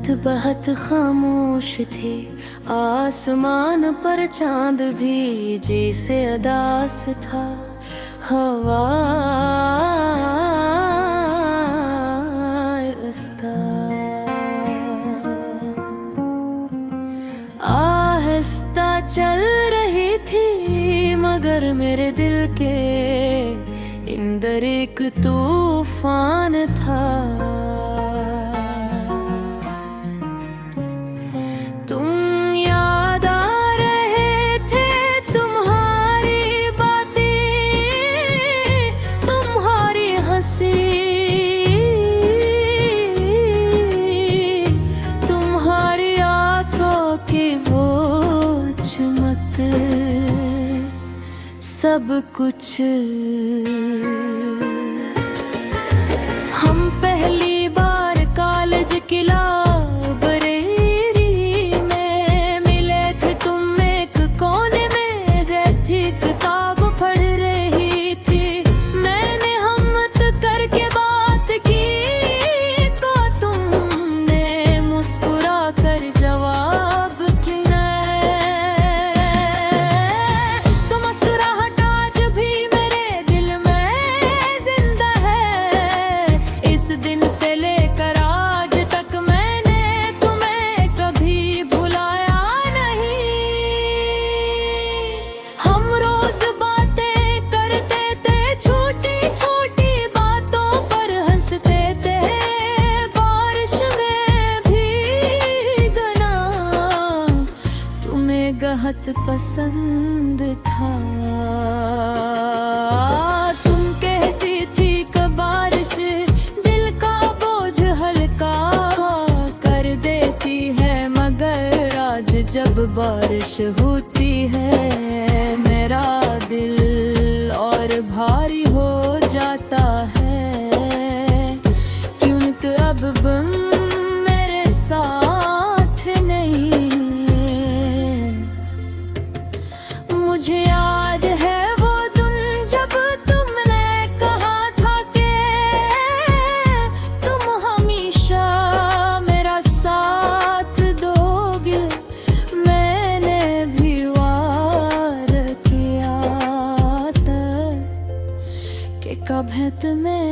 बहुत खामोश थी, आसमान पर चांद भी जैसे अदास था। हवा रास्ता आहिस्ता चल रही थी, मगर मेरे दिल के अंदर एक तूफान था। तुम याद आ रहे थे, तुम्हारी बातें, तुम्हारी हंसी, तुम्हारी आंखों की वो चमक, सब कुछ। हम पहली बार कॉलेज की बहुत पसंद था। तुम कहती थी कि बारिश दिल का बोझ हल्का कर देती है, मगर आज जब बारिश होती है मेरा दिल और भारी हो जाता है, क्योंकि अब मेरे साथ नहीं। मुझे याद है वो दिन जब तुमने कहा था कि तुम हमेशा मेरा साथ दोगे। मैंने भी वार किया था कि कभी तुम्हें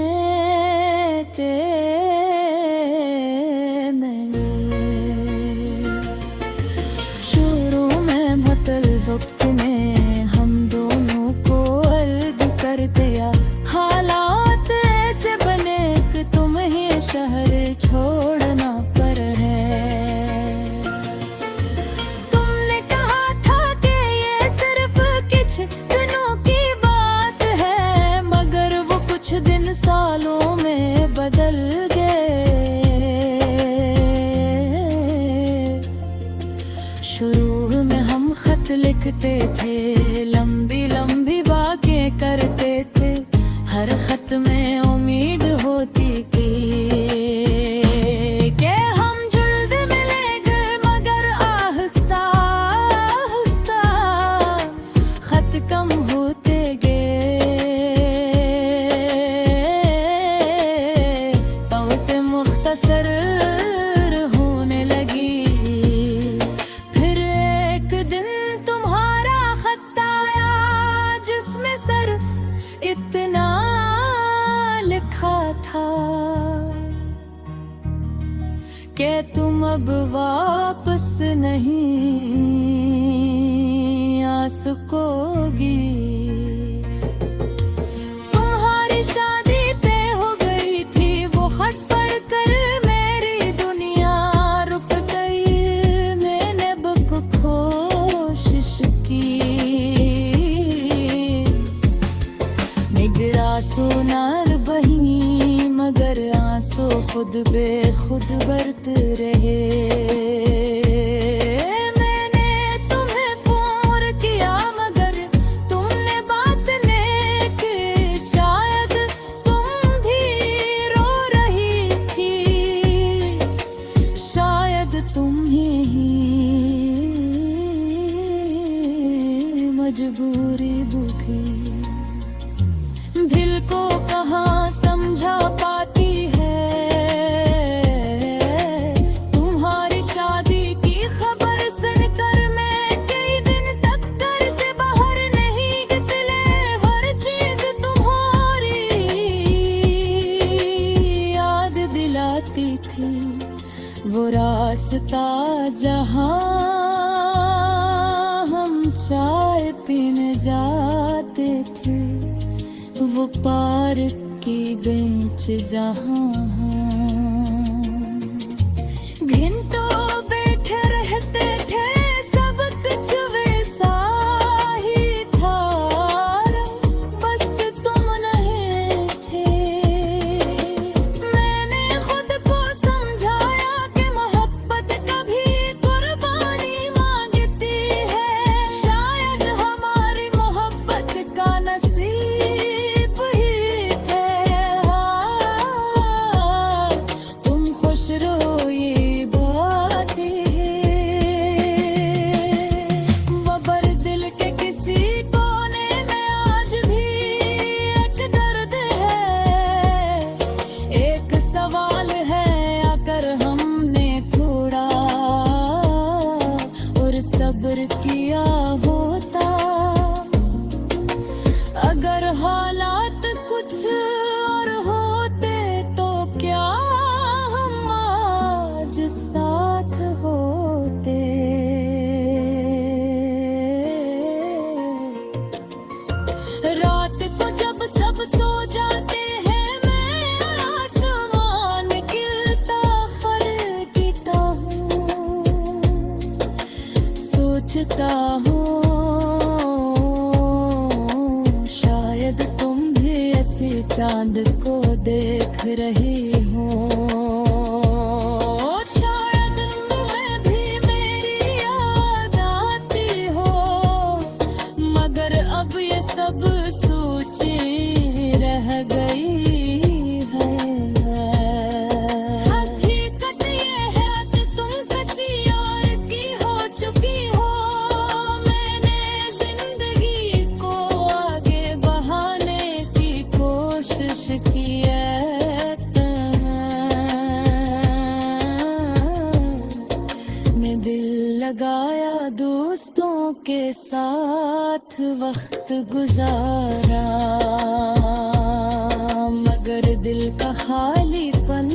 शुरू में मुतल वक्त में हम दोनों को अलग कर दिया। हालात ऐसे बने कि तुम ही शहर छोड़ना पर है। तुमने कहा था कि ये सिर्फ कुछ दिनों की बात है, मगर वो कुछ दिन सालों में बदल गए। शुरू में हम खत लिखते थे, लंबी लंबी बातें करते थे, हर खत में उम्मीद होती थी कि हम जल्द मिलेंगे, मगर आहिस्ता आहिस्ता खत कम होते गए, बहुत मुख्तसर होने लगी। फिर एक दिन तुम्हारा खत आया जिसमें सिर्फ इतना लिखा था कि तुम अब वापस नहीं आ सकोगी। तुम्हारी शादी तय हो गई थी, वो खत पढ़ कर मेरी दुनिया रुक गई। मैंने बहुत कोशिश की, निगरा सोनार बही, मगर आंसू खुद बेखुद बरत रहे। मैंने तुम्हें फोन किया, मगर तुमने बात नहीं की। शायद तुम भी रो रही थी, शायद तुम ही मजबूरी भूखी। दिल को कहाँ समझा पाती है, तुम्हारी बसता जहां हम चाय पीने जाते थे, वो पार्क की बेंच जहां घंटों बैठे रहते थे, सब कुछ वैसा ही था, बस तुम नहीं थे। मैंने खुद को समझाया कि मोहब्बत कभी कुर्बानी मांगती है, शायद हमारी मोहब्बत का नसीब ही थे। हाँ, तुम खुश रहो ये बात है। वबर दिल के किसी कोने में आज भी एक दर्द है, एक सवाल है अगर हमने थोड़ा और सब्र किया होता, अगर हालात कुछ और होते तो क्या हम आज साथ होते। रात को जब सब सो जाते हैं, मैं आसमान गिरता खरगता हूँ, सोचता हूँ शायद तुम भी ऐसे चांद को देख रही हो, शायद तुम्हें भी मेरी याद आती हो, मगर अब ये सब सोचें रह गई है। हकीकत ये है कि तुम किसी और की हो चुकी हो, मैंने जिंदगी को आगे बढ़ाने की कोशिश की है। मैं दिल लगाया दोस्तों के साथ वक्त गुजारा, मगर दिल का खालीपन